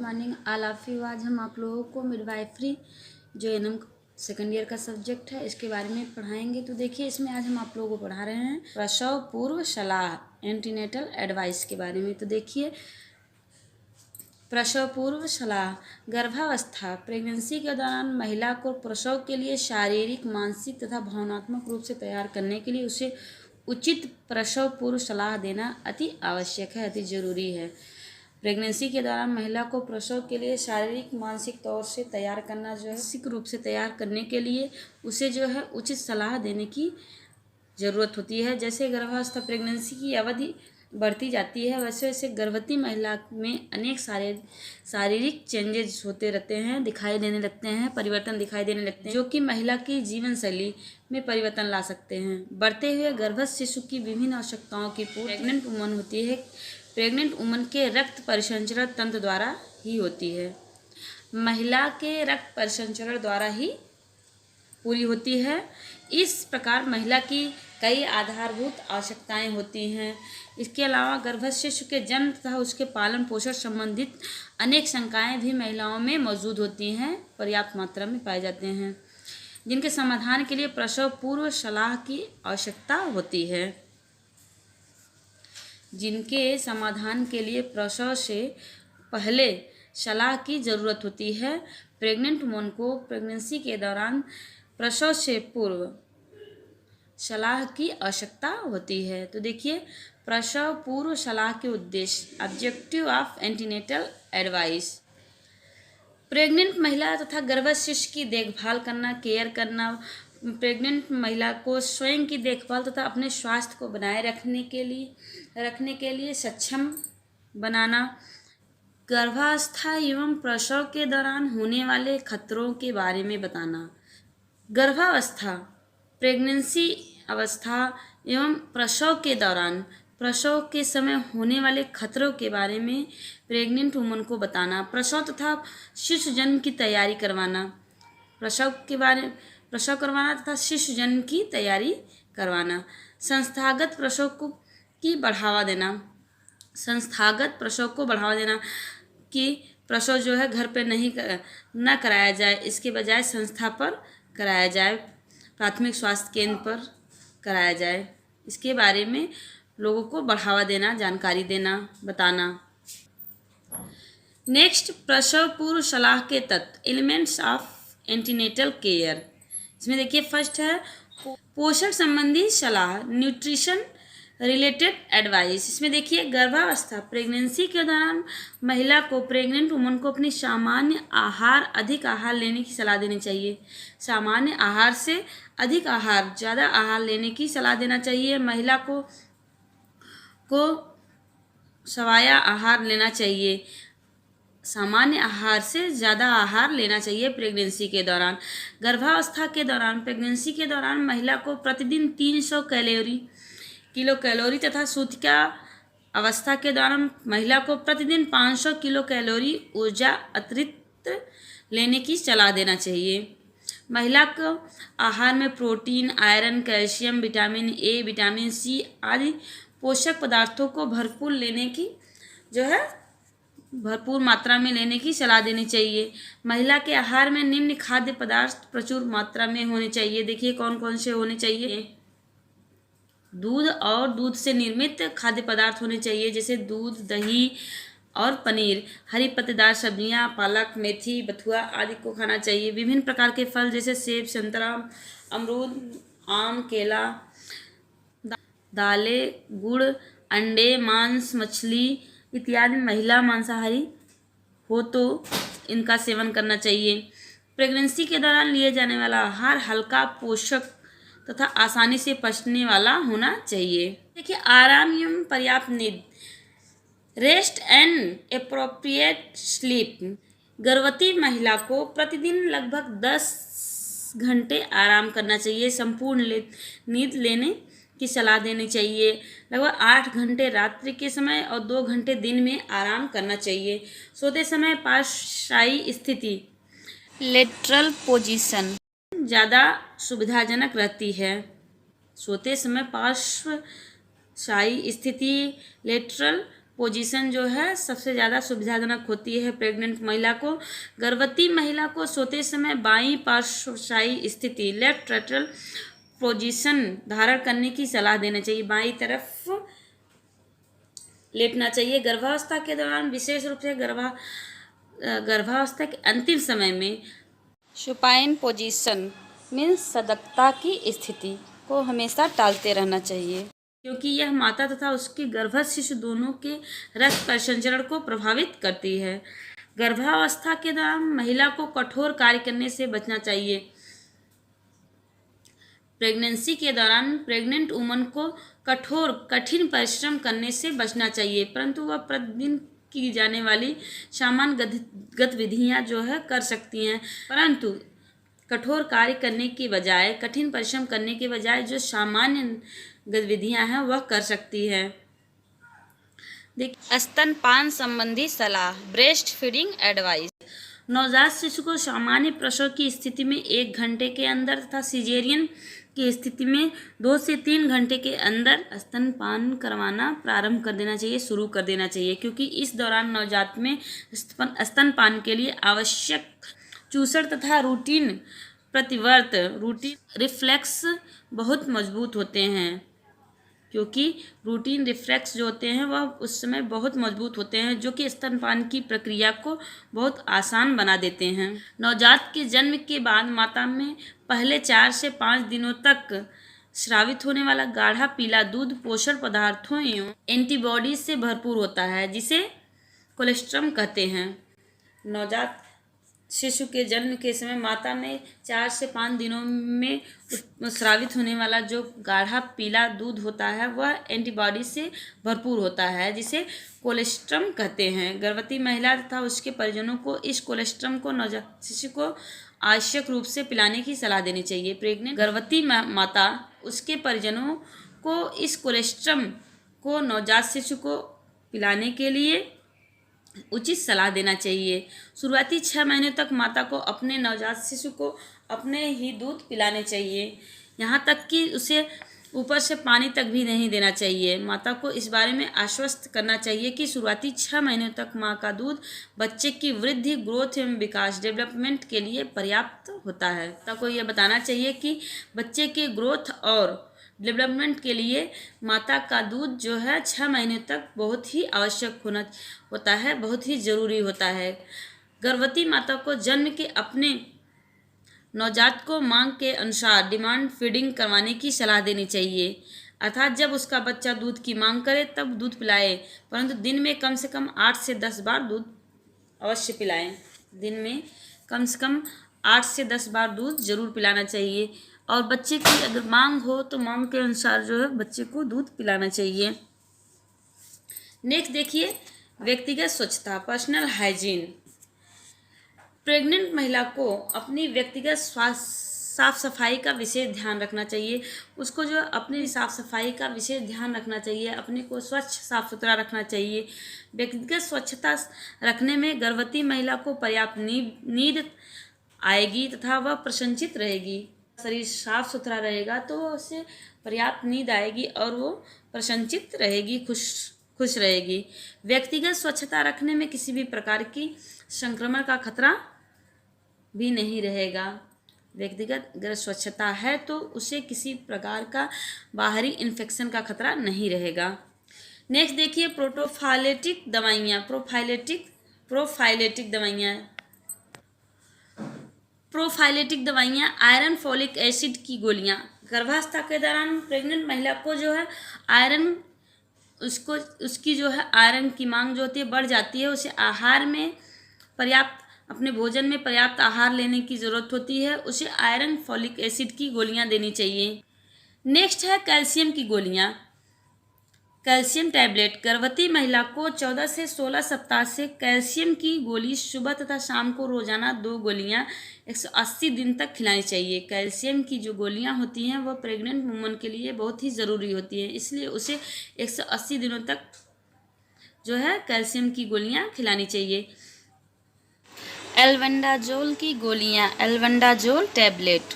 Morning all of you. आज हम आप लोगों को मिडवाइफरी जो एनएम सेकेंड ईयर का सब्जेक्ट है इसके बारे में पढ़ाएंगे। तो देखिए, इसमें आज हम आप लोगों को पढ़ा रहे हैं प्रसव पूर्व सलाह, एंटीनेटल एडवाइस के बारे में। तो देखिए, प्रसव पूर्व सलाह। गर्भावस्था, प्रेगनेंसी के दौरान महिला को प्रसव के लिए शारीरिक, मानसिक तथा भावनात्मक रूप से तैयार करने के लिए उसे उचित प्रसव पूर्व सलाह देना अति आवश्यक है, अति जरूरी है। प्रेगनेंसी के दौरान महिला को प्रसव के लिए शारीरिक, मानसिक तौर से तैयार करना जो है, मानसिक रूप से तैयार करने के लिए उसे जो है उचित सलाह देने की ज़रूरत होती है। जैसे गर्भावस्था, प्रेगनेंसी की अवधि बढ़ती जाती है, वैसे वैसे गर्भवती महिला में अनेक सारे शारीरिक चेंजेस होते रहते हैं, दिखाई देने लगते हैं, परिवर्तन दिखाई देने लगते हैं, जो कि महिला की जीवन शैली में परिवर्तन ला सकते हैं। बढ़ते हुए गर्भस्थ शिशु की विभिन्न आवश्यकताओं की पूर्ति प्रेग्नेंट वुमन होती है। प्रेग्नेंट वुमन के रक्त परिसंचरण तंत्र द्वारा ही होती है। महिला के रक्त परिसंचरण द्वारा ही पूरी होती है। इस प्रकार महिला की कई आधारभूत आवश्यकताएं होती हैं। इसके अलावा गर्भस्थ शिशु के जन्म तथा उसके पालन पोषण संबंधित अनेक शंकाएं भी महिलाओं में मौजूद होती हैं, पर्याप्त मात्रा में पाए जाते हैं, जिनके समाधान के लिए प्रसव पूर्व सलाह की आवश्यकता होती है। जिनके समाधान के लिए प्रसव से पहले सलाह की ज़रूरत होती है। प्रेग्नेंट वुमन को प्रेगनेंसी के दौरान प्रसव से पूर्व सलाह की आवश्यकता होती है। तो देखिए, प्रसव पूर्व सलाह के उद्देश्य, objective of antenatal advice. Pregnant महिला तथा गर्भस्थ शिशु की देखभाल करना, केयर करना, प्रेग्नेंट महिला को स्वयं की देखभाल तथा अपने स्वास्थ्य को बनाए रखने के लिए सक्षम बनाना, गर्भावस्था एवं प्रसव के दौरान होने वाले खतरों के बारे में बताना। गर्भावस्था, प्रेगनेंसी अवस्था एवं प्रसव के दौरान, प्रसव के समय होने वाले खतरों के बारे में प्रेग्नेंट वुमन को बताना। प्रसव तथा शिशु जन्म की तैयारी करवाना, प्रसव करवाना तथा शिशु जन्म की तैयारी करवाना। संस्थागत प्रसव की बढ़ावा देना, संस्थागत प्रसव को बढ़ावा देना कि प्रसव जो है घर पे न कराया जाए, इसके बजाय संस्था पर कराया जाए, प्राथमिक स्वास्थ्य केंद्र पर कराया जाए। इसके बारे में लोगों को बढ़ावा देना, जानकारी देना, बताना। नेक्स्ट, प्रसव पूर्व सलाह के तत्व, एलिमेंट्स ऑफ एंटीनेटल केयर। इसमें देखिए, फर्स्ट है पोषण संबंधी सलाह, न्यूट्रिशन रिलेटेड एडवाइस। इसमें देखिए, गर्भावस्था, प्रेगनेंसी के दौरान महिला को, प्रेग्नेंट वुमन को अपनी सामान्य आहार, अधिक आहार लेने की सलाह देनी चाहिए। सामान्य आहार से अधिक आहार, ज़्यादा आहार लेने की सलाह देना चाहिए। महिला को सवाया आहार लेना चाहिए, सामान्य आहार से ज़्यादा आहार लेना चाहिए प्रेगनेंसी के दौरान। गर्भावस्था के दौरान, प्रेगनेंसी के दौरान महिला को प्रतिदिन 300 किलो कैलोरी तथा सूतिका अवस्था के दौरान महिला को प्रतिदिन 500 किलो कैलोरी ऊर्जा अतिरिक्त लेने की सलाह देना चाहिए। महिला को आहार में protein, iron, calcium, vitamin A, vitamin C आदि पोषक पदार्थों को भरपूर मात्रा में लेने की सलाह देनी चाहिए। महिला के आहार में निम्न खाद्य पदार्थ प्रचुर मात्रा में होने चाहिए। देखिए, कौन कौन से होने चाहिए। दूध और दूध से निर्मित खाद्य पदार्थ होने चाहिए, जैसे दूध, दही और पनीर। हरी पत्तेदार सब्जियां, पालक, मेथी, बथुआ आदि को खाना चाहिए। विभिन्न प्रकार के फल जैसे सेब, संतरा, अमरूद, आम, केला, दालें, गुड़, अंडे, मांस, मछली इत्यादि। महिला मांसाहारी हो तो इनका सेवन करना चाहिए। प्रेगनेंसी के दौरान लिए जाने वाला आहार हल्का, पोषक तथा आसानी से पचने वाला होना चाहिए। देखिए, आराम एवं पर्याप्त नींद, रेस्ट एंड एप्रोप्रिएट स्लीप। गर्भवती महिला को प्रतिदिन लगभग 10 घंटे आराम करना चाहिए। संपूर्ण नींद लेने की सलाह देनी चाहिए। लगभग 8 घंटे रात्रि के समय और 2 घंटे दिन में आराम करना चाहिए। सोते समय पार्श्वशायी स्थिति, लेटरल पोजीशन ज़्यादा सुविधाजनक रहती है। सोते समय पार्श्वशायी स्थिति, लेटरल पोजीशन जो है सबसे ज़्यादा सुविधाजनक होती है प्रेग्नेंट महिला को। गर्भवती महिला को सोते समय बाईं पार्श्वशायी स्थिति लेफ्ट लेटरल पोजीशन धारण करने की सलाह देना चाहिए। बाईं तरफ लेटना चाहिए। गर्भावस्था के दौरान विशेष रूप से गर्भावस्था के अंतिम समय में सुपाइन पोजीशन मीन्स सजगता की स्थिति को हमेशा टालते रहना चाहिए, क्योंकि यह माता तथा उसके गर्भस्थ शिशु दोनों के रक्त परिसंचरण को प्रभावित करती है। गर्भावस्था के दौरान महिला को कठोर कार्य करने से बचना चाहिए। प्रेगनेंसी के दौरान प्रेग्नेंट वुमन को कठिन परिश्रम करने से बचना चाहिए, परंतु वह प्रतिदिन की जाने वाली सामान्य गतिविधियां जो है कर सकती हैं, परंतु कठोर कार्य करने के बजाय, कठिन परिश्रम करने के बजाय जो सामान्य गतिविधियां हैं वह कर सकती है। देखिए, स्तनपान संबंधी सलाह, ब्रेस्ट फीडिंग एडवाइस। नवजात शिशु को सामान्य प्रसव की स्थिति में 1 घंटे के अंदर तथा सिजेरियन की स्थिति में 2 से 3 घंटे के अंदर स्तनपान करवाना प्रारंभ कर देना चाहिए, शुरू कर देना चाहिए, क्योंकि इस दौरान नवजात में स्तनपान के लिए आवश्यक चूसण तथा रूटीन रिफ्लेक्स बहुत मजबूत होते हैं, क्योंकि रूटीन रिफ्लेक्स जो होते हैं वह उस समय बहुत मजबूत होते हैं, जो कि स्तनपान की प्रक्रिया को बहुत आसान बना देते हैं। नवजात के जन्म के बाद माता में पहले 4 से 5 दिनों तक स्रावित होने वाला गाढ़ा पीला दूध पोषण पदार्थों एवं एंटीबॉडी से भरपूर होता है, जिसे कोलेस्ट्रम कहते हैं। नवजात शिशु के जन्म के समय माता में 4 से 5 दिनों में स्रावित होने वाला जो गाढ़ा पीला दूध होता है वह एंटीबॉडी से भरपूर होता है, जिसे कोलेस्ट्रम कहते हैं। गर्भवती महिला तथा उसके परिजनों को इस कोलेस्ट्रम को नवजात शिशु को आवश्यक रूप से पिलाने की सलाह देनी चाहिए। प्रेग्नेंट गर्भवती माता उसके परिजनों को इस कोलेस्ट्रम को नवजात शिशु को पिलाने के लिए उचित सलाह देना चाहिए। शुरुआती 6 महीने तक माता को अपने नवजात शिशु को अपने ही दूध पिलाने चाहिए, यहाँ तक कि उसे ऊपर से पानी तक भी नहीं देना चाहिए। माता को इस बारे में आश्वस्त करना चाहिए कि शुरुआती 6 महीने तक माँ का दूध बच्चे की वृद्धि, ग्रोथ एवं विकास, डेवलपमेंट के लिए पर्याप्त होता है। माता को यह बताना चाहिए कि बच्चे के ग्रोथ और डेवलपमेंट के लिए माता का दूध जो है 6 महीने तक बहुत ही आवश्यक होता है, बहुत ही ज़रूरी होता है। गर्भवती माता को जन्म के अपने नवजात को मांग के अनुसार डिमांड फीडिंग करवाने की सलाह देनी चाहिए, अर्थात जब उसका बच्चा दूध की मांग करे तब दूध पिलाए, परंतु दिन में कम से कम 8 से 10 बार दूध अवश्य पिलाएं। दिन में कम से कम 8 से 10 बार दूध जरूर पिलाना चाहिए, और बच्चे की अगर मांग हो तो मांग के अनुसार जो है बच्चे को दूध पिलाना चाहिए। नेक्स्ट देखिए, व्यक्तिगत स्वच्छता, पर्सनल हाइजीन। प्रेग्नेंट महिला को अपनी व्यक्तिगत साफ सफाई का विशेष ध्यान रखना चाहिए। उसको जो अपनी साफ सफाई का विशेष ध्यान रखना चाहिए, अपने को स्वच्छ साफ सुथरा रखना चाहिए। व्यक्तिगत स्वच्छता रखने में गर्भवती महिला को पर्याप्त नींद आएगी तथा वह प्रसन्नचित रहेगी। शरीर साफ सुथरा रहेगा तो उसे पर्याप्त नींद आएगी और वो प्रसन्नचित रहेगी, खुश रहेगी। व्यक्तिगत स्वच्छता रखने में किसी भी प्रकार की संक्रमण का खतरा भी नहीं रहेगा। व्यक्तिगत अगर स्वच्छता है तो उसे किसी प्रकार का बाहरी इन्फेक्शन का खतरा नहीं रहेगा। नेक्स्ट देखिए, प्रोफाइलेटिक दवाइयाँ, आयरन, फोलिक एसिड की गोलियाँ। गर्भावस्था के दौरान प्रेग्नेंट महिला को जो है आयरन, उसकी जो है आयरन की मांग जो होती है बढ़ जाती है। उसे आहार में अपने भोजन में पर्याप्त आहार लेने की ज़रूरत होती है। उसे आयरन, फोलिक एसिड की गोलियां देनी चाहिए। नेक्स्ट है कैल्शियम की गोलियां, कैल्शियम टैबलेट। गर्भवती महिला को 14 से 16 सप्ताह से कैल्शियम की गोली सुबह तथा शाम को रोजाना 2 गोलियां 180 दिन तक खिलानी चाहिए। कैल्शियम की जो गोलियां होती हैं वह प्रेग्नेंट वुमन के लिए बहुत ही ज़रूरी होती हैं, इसलिए उसे 180 दिनों तक जो है कैल्शियम की गोलियां खिलानी चाहिए। एल्बेंडाजोल की गोलियां, एल्बेंडाजोल टैबलेट।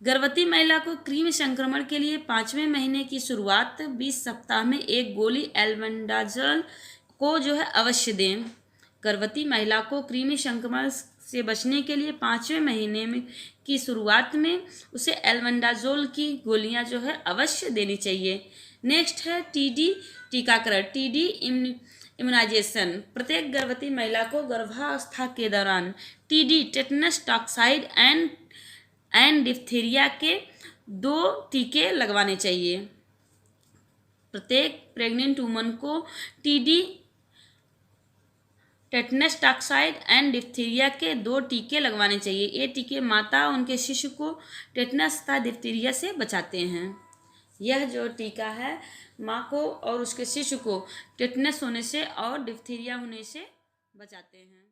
गर्भवती महिला को कृमि संक्रमण के लिए 5वें महीने की शुरुआत 20 सप्ताह में एक गोली एल्बेंडाजोल को जो है अवश्य दें। गर्भवती महिला को कृमि संक्रमण से बचने के लिए 5वें महीने में की शुरुआत में उसे एल्बेंडाजोल की गोलियां जो है अवश्य देनी चाहिए। नेक्स्ट है टीडी टीकाकरण। TD immunisation. प्रत्येक गर्भवती महिला को गर्भावस्था के दौरान TD tetanus toxoid and diphtheria के 2 टीके लगवाने चाहिए। प्रत्येक प्रेग्नेंट वुमन को TD tetanus toxoid and diphtheria के 2 टीके लगवाने चाहिए। ये टीके माता और उनके शिशु को टेटनस तथा डिप्थीरिया से बचाते हैं। यह जो टीका है माँ को और उसके शिशु को टेटनस होने से और डिप्थीरिया होने से बचाते हैं।